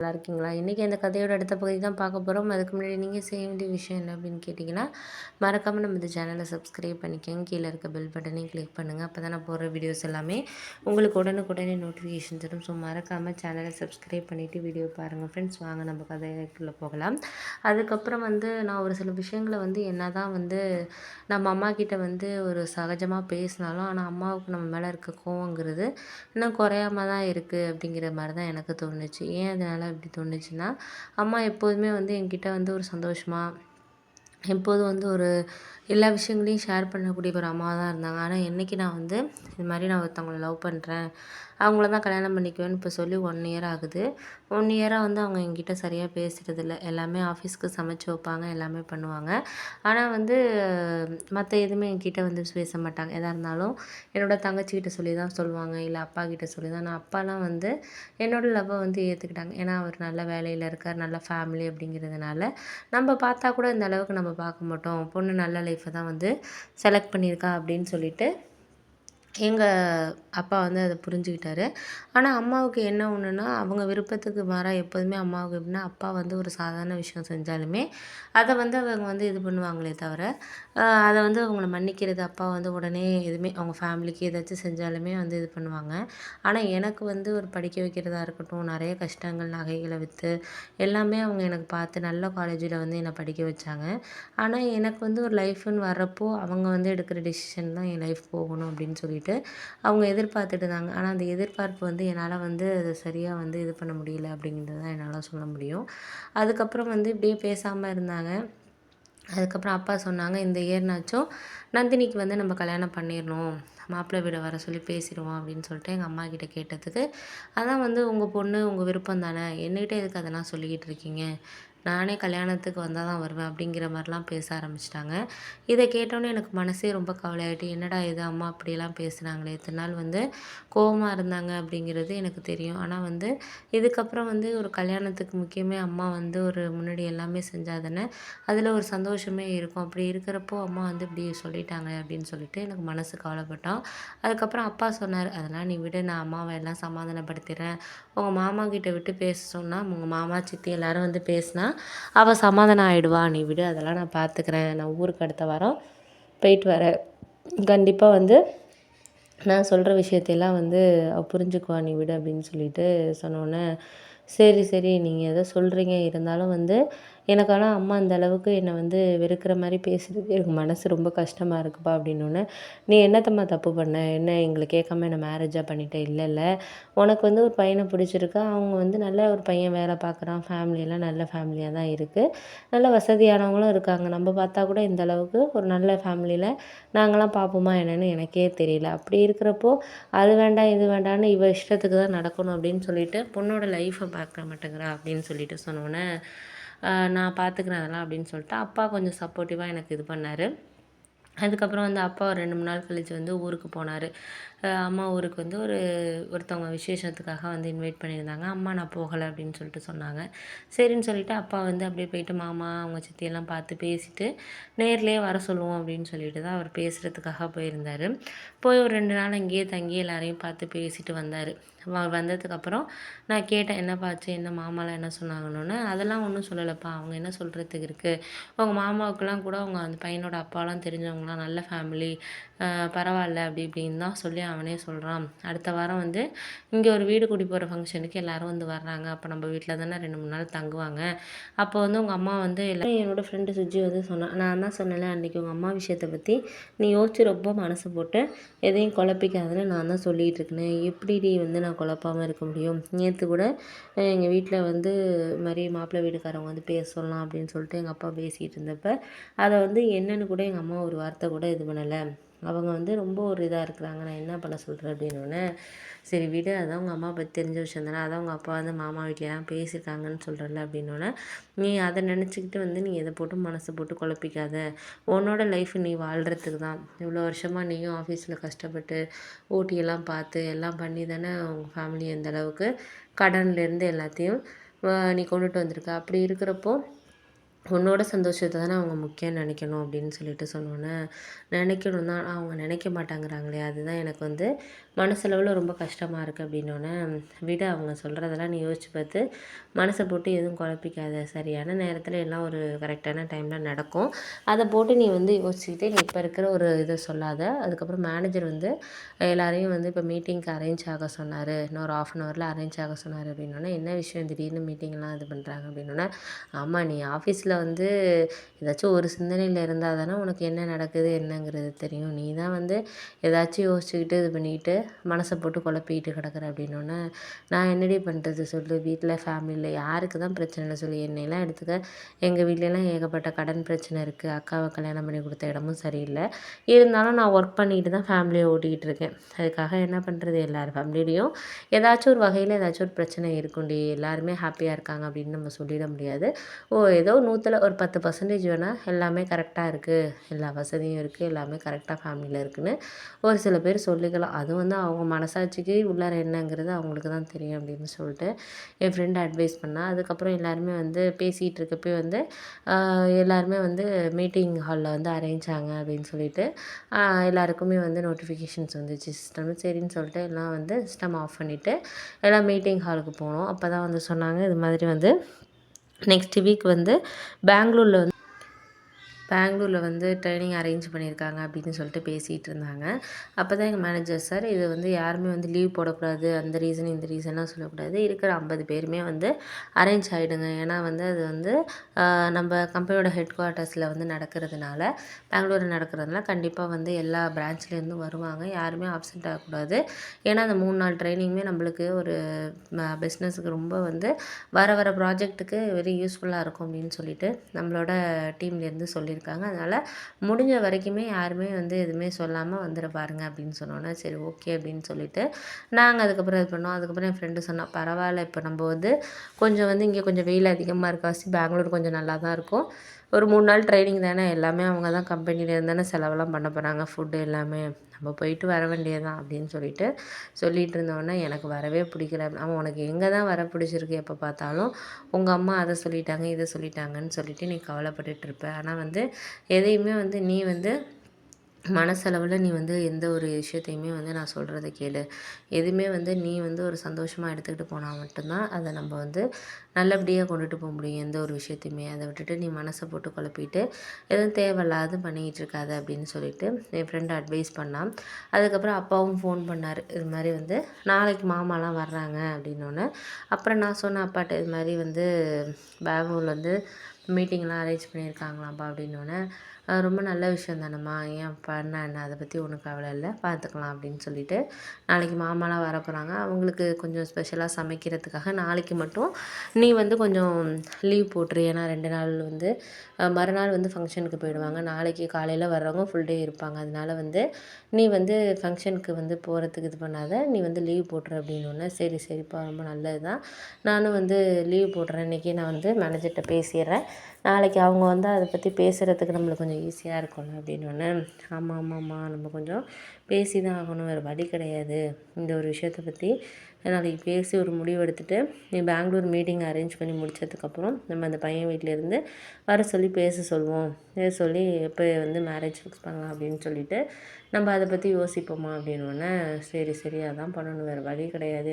நல்லா இருக்கீங்களா? இன்றைக்கி அந்த கதையோட அடுத்த பகுதி தான் பார்க்க போகிறோம். அதுக்கு முன்னாடி நீங்கள் செய்ய வேண்டிய விஷயம் என்ன அப்படின்னு கேட்டிங்கன்னா, மறக்காமல் நம்ம இந்த சேனலை சப்ஸ்கிரைப் பண்ணிக்கோங்க. கீழே இருக்க பெல் பட்டனையும் கிளிக் பண்ணுங்கள். அப்போ தான் நான் போடுற வீடியோஸ் எல்லாமே உங்களுக்கு உடனுக்குடனே நோட்டிஃபிகேஷன் தரும். ஸோ மறக்காமல் சேனலை சப்ஸ்கிரைப் பண்ணிவிட்டு வீடியோ பாருங்கள் ஃப்ரெண்ட்ஸ். வாங்க நம்ம கதைக்குள்ளே போகலாம். அதுக்கப்புறம் நான் ஒரு சில விஷயங்களை என்ன தான் நம்ம அம்மா கிட்ட ஒரு சகஜமாக பேசினாலும், ஆனால் அம்மாவுக்கு நம்ம மேலே இருக்க கோவங்கிறது இன்னும் குறையாம தான் இருக்குது அப்படிங்கிற மாதிரி தான் எனக்கு தோணுச்சு. ஏன் அதனால் இப்படி தோணுச்சுன்னா, அம்மா எப்போதுமே என்கிட்ட ஒரு சந்தோஷமா, எப்போதும் ஒரு எல்லா விஷயங்களையும் ஷேர் பண்ணக்கூடிய ஒரு அம்மாவா தான் இருந்தாங்க. ஆனால் என்னைக்கு நான் இது மாதிரி நான் ஒருத்தவங்கள லவ் பண்ணுறேன், அவங்கள தான் கல்யாணம் பண்ணிக்குவேன்னு இப்போ சொல்லி 1 இயர் ஆகுது. 1 இயராக அவங்க என்கிட்ட சரியாக பேசுகிறதில்ல. எல்லாமே ஆஃபீஸ்க்கு சமைச்சு வைப்பாங்க, எல்லாமே பண்ணுவாங்க. ஆனால் மற்ற எதுவுமே என்கிட்ட பேச மாட்டாங்க. எதா இருந்தாலும் என்னோட தங்கச்சிக்கிட்ட சொல்லி தான் சொல்லுவாங்க, இல்லை அப்பாக்கிட்ட சொல்லி தான். நான் அப்பாலாம் என்னோட லவ்வை ஏற்றுக்கிட்டாங்க. ஏன்னா அவர் நல்ல வேலையில் இருக்கார், நல்ல ஃபேமிலி அப்படிங்கிறதுனால. நம்ம பார்த்தா கூட இந்த அளவுக்கு நம்ம பார்க்க மாட்டோம், பொண்ணு நல்ல லைஃப்பை தான் செலக்ட் பண்ணியிருக்கா அப்படின்னு சொல்லிட்டு எங்க அப்பா அத புரிஞ்சுக்கிட்டாரு. ஆனா, அம்மாவுக்கு என்ன ஒண்ணுன்னா, அவங்க விருப்பத்துக்கு மாறா எப்போதுமே அம்மாவுக்கு எப்படின்னா, அப்பா ஒரு சாதாரண விஷயம் செஞ்சாலுமே, அத அவங்க இது பண்ணுவாங்களே தவிர, அத அவங்கள மன்னிக்கிறது, அப்பா உடனே எதுவுமே அவங்க ஃபேமிலிக்கு ஏதாச்சும் செஞ்சாலுமே இது பண்ணுவாங்க. ஆனா, எனக்கு ஒரு படிக்க வைக்கிறதா இருக்கட்டும், நெறைய கஷ்டங்கள், நகைகள வித்து எல்லாமே அவங்க எனக்கு பார்த்து நல்ல காலேஜில என்ன படிக்க வச்சாங்க. ஆனா, எனக்கு ஒரு லைஃப்ன்னு வர்றப்போ, அவங்க எடுக்கிற டிசிஷன் தான் என் லைஃப் போகணும் அப்படின்னு சொல்லிட்டு அவங்க எதிர்பார்த்துட்டு இருந்தாங்க. ஆனா, அந்த எதிர்பார்ப்பு என்னால அத சரியா இது பண்ண முடியல அப்படிங்கிறது தான் என்னால சொல்ல முடியும். அதுக்கப்புறம் இப்படியே பேசாம இருந்தாங்க. அதுக்கப்புறம் அப்பா சொன்னாங்க, "இந்த இயர்னாச்சும் நந்தினிக்கு நம்ம கல்யாணம் பண்ணிரணும். மாப்பிள்ளை வீட வர சொல்லி பேசிருவோம்." அப்படின்னு சொல்லிட்டு எங்க அம்மாகிட்ட கேட்டதுக்கு, "அதான் உங்க பொண்ணு, உங்க விருப்பம் தானே. என்கிட்ட எதுக்கு அதெல்லாம் சொல்லிக்கிட்டு இருக்கீங்க? நானே கல்யாணத்துக்கு வந்தா தான் வருவேன்." அப்படிங்கிற மாரிலாம் பேச ஆரம்பிச்சுட்டாங்க. இத கேட்டோனே எனக்கு மனசே ரொம்ப கவலையாயிட்டு, என்னடா இது அம்மா இப்படியெல்லாம் பேசுனாங்களே! இத்தன நாள் கோவமா இருந்தாங்க அப்படிங்கிறது எனக்கு தெரியும். ஆனா இதுக்கப்புறம் ஒரு கல்யாணத்துக்கு முக்கியமே அம்மா ஒரு முன்னாடி எல்லாமே செஞ்சா தானே, அதில ஒரு சந்தோஷமே இருக்கும். அப்படி இருக்கிறப்போ அம்மா இப்படி சொல்லிட்டாங்களே அப்படின்னு சொல்லிட்டு எனக்கு மனசு கவலைப்பட்டோம். அதுக்கப்புறம் அப்பா சொன்னாரு, "அதெல்லாம் நீ விடு, நான் அம்மாவ எல்லாம் சமாதானப்படுத்திடுறேன். உங்க மாமா கிட்ட விட்டு பேச சொன்னா, உங்க மாமா, சித்தி எல்லாரும் பேசினா, அவ சமாதானம் ஆயிடுவா. நீ விடு, அதெல்லாம் நான் பார்த்துக்கிறேன். நான் ஊருக்கு அடுத்த வாரம் போயிட்டு வரேன். கண்டிப்பா நான் சொல்ற விஷயத்தையெல்லாம் அவ புரிஞ்சுக்குவா. நீ விடு." அப்படின்னு சொல்லிட்டு சொன்னோனே, சரி, சரி. நீங்க ஏதோ சொல்றீங்க. இருந்தாலும் எனக்கு ஆனா அம்மா இந்த அளவுக்கு என்ன வெறுக்கிற மாரி பேசுறது எனக்கு மனசு ரொம்ப கஷ்டமா இருக்குப்பா அப்படின்னோனே, "நீ என்னத்தம்மா தப்பு பண்ண? என்ன எங்கள கேட்காம என்ன மேரேஜா பண்ணிட்ட?" "இல்லல்ல. உனக்கு ஒரு பையன பிடிச்சிருக்கு. அவங்க நல்ல ஒரு பையன் வேலை பார்க்குறான். ஃபேமிலியெல்லாம் நல்ல ஃபேமிலியா தான் இருக்கு. நல்ல வசதியானவங்களும் இருக்காங்க. நம்ம பார்த்தா கூட இந்த அளவுக்கு ஒரு நல்ல ஃபேமிலியில நாங்கலாம் பார்ப்போமா என்னன்னு எனக்கே தெரியல. அப்படி இருக்கிறப்போ, அது வேண்டாம், இது வேண்டான்னு இவ இஷ்டத்துக்கு தான் நடக்கணும்." அப்படின்னு சொல்லிட்டு, "பொண்ணோட லைஃப்ப பார்க்க மாட்டேங்கிறா." அப்படின்னு சொல்லிட்டு சொன்னோனே, "நான் பார்த்துக்கிறேன் அதெல்லாம்." அப்படின்னு சொல்லிட்டு அப்பா கொஞ்சம் சப்போர்ட்டிவா எனக்கு இது பண்ணாரு. அதுக்கப்புறம் அப்பா ஒரு 2, 3 நாள் கழிச்சு ஊருக்கு போனாரு. அம்மா ஊருக்கு ஒருத்தவங்க விசேஷத்துக்காக இன்வைட் பண்ணியிருந்தாங்க. அம்மா நான் போகல அப்படின்னு சொல்லிட்டு சொன்னாங்க. சரின்னு சொல்லிட்டு அப்பா அப்படியே போயிட்டு மாமா, அவங்க சித்தியெல்லாம் பார்த்து பேசிட்டு, நேர்லயே வர சொல்லுவோம் அப்படின்னு சொல்லிட்டு தான் அவர் பேசுறதுக்காக போயிருந்தாரு. போய் ஒரு 2 நாள் அங்கேயே தங்கி எல்லாரையும் பார்த்து பேசிட்டு வந்தாரு. வந்ததுக்கப்புறம் நான் கேட்டேன், "என்னப்பா ஆச்சு? என்ன மாமாலாம் என்ன சொன்னாங்கன்னோனே?" "அதெல்லாம் ஒண்ணும் சொல்லலப்பா. அவங்க என்ன சொல்றதுக்கு இருக்கு? உங்க மாமாவுக்குலாம் கூட அவங்க அந்த பையனோட அப்பாலாம் தெரிஞ்சவங்கலாம், நல்ல ஃபேமிலி. பரவால்ல." அப்படி இப்படின்னு தான் சொல்லி அவனே சொல்றான். அடுத்த வாரம் இங்க ஒரு வீடு குடி போற ஃபங்க்ஷனுக்கு எல்லாரும் வர்றாங்க. அப்ப நம்ம வீட்ல தானே 2, 3 நாள் தங்குவாங்க. அப்போ உங்க அம்மா எல்லாரும் என்னோட ஃப்ரெண்டு சுஜி சொன்னா. நான் தான் சொன்னேன்ல அன்னைக்கு உங்க அம்மா விஷயத்த பத்தி, நீ யோசிச்சு ரொம்ப மனசு போட்டு எதையும் குழப்பிக்காதன்னு நான் தான் சொல்லிட்டு இருக்கேனே. எப்படிடி நான் குழப்பாம இருக்க முடியும்? நேத்து கூட எங்க வீட்ல இது மாரி மாப்பிள்ளை வீட்டுக்காரவங்க பேச சொல்லலாம் அப்படின்னு சொல்லிட்டு எங்க அப்பா பேசிட்டு இருந்தப்ப, அத என்னன்னு கூட எங்க அம்மா ஒரு வார்த்தை கூட இது பண்ணல. அவங்க ரொம்ப ஒரு இதா இருக்கிறாங்க. நான் என்ன பண்ண சொல்றேன் அப்படின்னோனே, சரி விடு, அதான் உங்க அம்மா பத்தி தெரிஞ்ச விஷயம் தானே. அதான் உங்க அப்பா மாமா வீட்லலாம் பேசியிருக்காங்கன்னு சொல்றேன்ல அப்படின்னோனே, நீ அத நினச்சுக்கிட்டு நீ எத போட்டு மனசு போட்டு குழப்பிக்காத. உன்னோட லைஃப் நீ வாழ்றதுக்கு தான். இவ்வளோ வருஷமா நீயும் ஆஃபீஸ்ல கஷ்டப்பட்டு ஓட்டியெல்லாம் பார்த்து எல்லாம் பண்ணி தானே உங்க ஃபேமிலி இந்த அளவுக்கு கடன்லேருந்து எல்லாத்தையும் நீ கொண்டுட்டு வந்திருக்க. அப்படி இருக்கிறப்போ உன்னோட சந்தோஷத்த தானே அவங்க முக்கியம்னு நினைக்கணும் அப்படின்னு சொல்லிட்டு சொன்னோன்னே, நினைக்கணும் தான். அவங்க நினைக்க மாட்டேங்கிறாங்களே! அதுதான் எனக்கு வந்து மனசளவுல ரொம்ப கஷ்டமா இருக்கு அப்படின்னோன்னே, விடு அவங்க சொல்கிறதெல்லாம் நீ யோசிச்சு பார்த்து மனச போட்டு எதுவும் குழப்பிக்காத. சரியான நேரத்தில எல்லாம் ஒரு கரெக்டான டைம்ல நடக்கும். அத போட்டு நீ வந்து யோசிச்சுக்கிட்டு நீ இப்ப இருக்கிற ஒரு இத சொல்லாத. அதுக்கப்புறம் மேனேஜர் வந்து எல்லாரையும் வந்து இப்ப மீட்டிங்க்கு அரேஞ்ச் ஆக சொன்னாரு. இன்னும் ஒரு 1/2 அன் ஹவர்ல அரேஞ்ச் ஆக சொன்னாரு அப்படின்னோன்னே, என்ன விஷயம் திடீர்னு மீட்டிங்லாம் இது பண்றாங்க அப்படின்னோன்னே, ஆமா நீ ஆஃபீஸ்ல வந்து ஏதாச்சும் ஒரு சிந்தனையில இருந்தா தானே உனக்கு என்ன நடக்குது என்னங்கிறது தெரியும். நீ தான் வந்து ஏதாச்சும் யோசிச்சுக்கிட்டு இது பண்ணிக்கிட்டு மனச போட்டு குழப்பிக்கிட்டு கிடக்குற அப்படின்னோன்னே, நான் என்னடி பண்ணுறது சொல்லு? வீட்ல ஃபேமிலில யாருக்கு தான் பிரச்சனை இல்ல சொல்லு? என்னையெல்லாம் எடுத்துக்க, எங்க வீட்லலாம் ஏகப்பட்ட கடன் பிரச்சனை இருக்கு. அக்காவ கல்யாணம் பண்ணி குடுத்த இடமும் சரியில்ல. இருந்தாலும் நான் ஒர்க் பண்ணிட்டு தான் ஃபேமிலிய ஓட்டிக்கிட்டு இருக்கேன். அதுக்காக என்ன பண்ணுறது? எல்லார் ஃபேமிலிலயும் ஏதாச்சும் ஒரு வகையில ஏதாச்சும் ஒரு பிரச்சனை இருக்கும்டி. எல்லாருமே ஹாப்பியா இருக்காங்க அப்படின்னு நம்ம சொல்லிட முடியாது. ஏதோ 100ல ஒரு 10% வேணா எல்லாமே கரெக்ட்டா இருக்கு. எல்லா வசதியும் இருக்கு. எல்லாமே கரெக்ட்டா ஃபேமிலில இருக்குன்னு ஒரு சில பேர் சொல்லிக்கலாம். அது வந்து அவங்க மனசாட்சிக்கு உள்ளார என்னங்கிறது அவங்களுக்கு தான் தெரியும் அப்படின்னு சொல்லிட்டு என் ஃப்ரெண்ட் அட்வைஸ் பண்ணா. அதுக்கப்புறம் எல்லாருமே வந்து பேசிகிட்டு இருக்கப்பயே வந்து எல்லாருமே வந்து மீட்டிங் ஹால்ல வந்து அரேஞ்சாங்க அப்படின்னு சொல்லிட்டு எல்லாருக்குமே வந்து நோட்டிஃபிகேஷன்ஸ் வந்துச்சு சிஸ்டம்ல. சரின்னு சொல்லிட்டு எல்லாம் வந்து சிஸ்டம் ஆஃப் பண்ணிவிட்டு எல்லாம் மீட்டிங் ஹாலுக்கு போனோம். அப்போ தான் வந்து சொன்னாங்க, இது மாதிரி வந்து நெக்ஸ்ட் வீக் வந்து பெங்களூர்ல வந்து ட்ரெயினிங் அரேஞ்ச் பண்ணியிருக்காங்க அப்படின்னு சொல்லிட்டு பேசிகிட்டு இருந்தாங்க. அப்போ தான் எங்கள் மேனேஜர் சார், இது வந்து யாருமே வந்து லீவ் போடக்கூடாது. அந்த ரீசன் இந்த ரீசன்லாம் சொல்லக்கூடாது. இருக்கிற 50 பேருமே வந்து அரேஞ்ச் ஆகிடுங்க. ஏன்னா வந்து அது வந்து நம்ம கம்பெனியோட ஹெட் குவார்ட்டர்ஸில் வந்து நடக்கிறதுனால, பெங்களூரில் நடக்கிறதுனால கண்டிப்பாக வந்து எல்லா பிரான்ச்லேருந்தும் வருவாங்க. யாருமே ஆப்சென்ட் ஆகக்கூடாது. ஏன்னா அந்த 3 நாள் ட்ரெயினிங்குமே நம்மளுக்கு ஒரு பிஸ்னஸுக்கு ரொம்ப வந்து வர வர ப்ராஜெக்ட்டுக்கு வெரி யூஸ்ஃபுல்லாக இருக்கும் அப்படின்னு சொல்லிட்டு நம்மளோட டீம்லேருந்து சொல்லியிருக்காங்க. அதனால் முடிஞ்ச வரைக்குமே யாருமே வந்து எதுவுமே சொல்லாமல் வந்துட பாருங்க அப்படின்னு சொன்னோன்னே, சரி ஓகே அப்படின்னு சொல்லிட்டு நாங்கள் அதுக்கப்புறம் இது பண்ணோம். அதுக்கப்புறம் என் ஃப்ரெண்டு சொன்னா, பரவாயில்ல இப்போ நம்ம வந்து கொஞ்சம் வந்து இங்கே கொஞ்சம் வெயில் அதிகமாக இருக்காச்சு. பெங்களூர் கொஞ்சம் நல்லா தான் இருக்கும். ஒரு 3 நாள் ட்ரைனிங் தானே, எல்லாமே அவங்க தான் கம்பெனிலேருந்து தானே செலவெல்லாம் பண்ண போகிறாங்க. ஃபுட்டு எல்லாமே. நம்ம போயிட்டு வர வேண்டியது தான் அப்படின்னு சொல்லிட்டு சொல்லிட்டு இருந்தோன்னே, எனக்கு வரவே பிடிக்கல. ஆமாம் உனக்கு எங்கே தான் வர பிடிச்சிருக்கு எப்போ பார்த்தாலும்? உங்கள் அம்மா அதை சொல்லிட்டாங்க, இதை சொல்லிட்டாங்கன்னு சொல்லிட்டு நீ கவலைப்பட்டுட்டு இருப்ப. ஆனால் வந்து எதையுமே வந்து நீ வந்து மனசளவுல நீ வந்து எந்த ஒரு விஷயத்தையுமே வந்து நான் சொல்கிறத கேளு. எதுவுமே வந்து நீ வந்து ஒரு சந்தோஷமாக எடுத்துக்கிட்டு போனா மட்டும்தான் அதை நம்ம வந்து நல்லபடியாக கொண்டுட்டு போக முடியும் எந்த ஒரு விஷயத்தையுமே. அதை விட்டுட்டு நீ மனசை போட்டு குழப்பிட்டு எதுவும் தேவையில்லாது பண்ணிக்கிட்டு இருக்காத அப்படின்னு சொல்லிட்டு என் ஃப்ரெண்டு அட்வைஸ் பண்ணான். அதுக்கப்புறம் அப்பாவும் ஃபோன் பண்ணார். இது மாதிரி வந்து நாளைக்கு மாமாலாம் வர்றாங்க அப்படின்னோன்னே, அப்புறம் நான் சொன்னேன் அப்பாட்ட, இது மாதிரி வந்து பெங்களூர்ல வந்து மீட்டிங்லாம் அரேஞ்ச் பண்ணியிருக்காங்களாம்ப்பா அப்படின்னோன்னே, ரொம்ப நல்ல விஷயம் தானம்மா, ஏன் பண்ண என்ன, அதை பற்றி ஒன்றும் கவலை இல்லை, பார்த்துக்கலாம் அப்படின்னு சொல்லிட்டு நாளைக்கு மாமாலாம் வரப்போகிறாங்க. அவங்களுக்கு கொஞ்சம் ஸ்பெஷலாக சமைக்கிறதுக்காக நாளைக்கு மட்டும் நீ வந்து கொஞ்சம் லீவ் போட்டுரு. ஏன்னா 2 நாள் வந்து மறுநாள் வந்து ஃபங்க்ஷனுக்கு போயிடுவாங்க. நாளைக்கு காலையில் வர்றவங்க ஃபுல் டே இருப்பாங்க. அதனால வந்து நீ வந்து ஃபங்க்ஷனுக்கு வந்து போகிறதுக்கு இது பண்ணாத, நீ வந்து லீவ் போட்டுரு அப்படின்னோன்னே, சரி சரிப்பா ரொம்ப நல்லது தான், நானும் வந்து லீவ் போடுறேன். இன்றைக்கி நான் வந்து மேனேஜர்கிட்ட பேசிடுறேன். நாளைக்கு அவங்க வந்து அதை பற்றி பேசுகிறதுக்கு நம்மளுக்கு கொஞ்சம் ஈஸியாக இருக்கும்ல அப்படின்னோன்னே, ஆமாம் ஆமாம்மா நம்ம கொஞ்சம் பேசி தான் ஆகணும், வேறு வழி கிடையாது. இந்த ஒரு விஷயத்த பற்றி நாளைக்கு பேசி ஒரு முடிவு எடுத்துகிட்டு நீ பெங்களூர் மீட்டிங் அரேஞ்ச் பண்ணி முடிச்சதுக்கப்புறம் நம்ம அந்த பையன் வீட்டிலேருந்து வர சொல்லி பேச சொல்லுவோம். பேச சொல்லி எப்போ வந்து மேரேஜ் ஃபிக்ஸ் பண்ணலாம் அப்படின்னு சொல்லிட்டு நம்ம அதை பற்றி யோசிப்போமா அப்படின்னோடனே, சரி சரி அதான் பண்ணணும், வேறு வழி கிடையாது.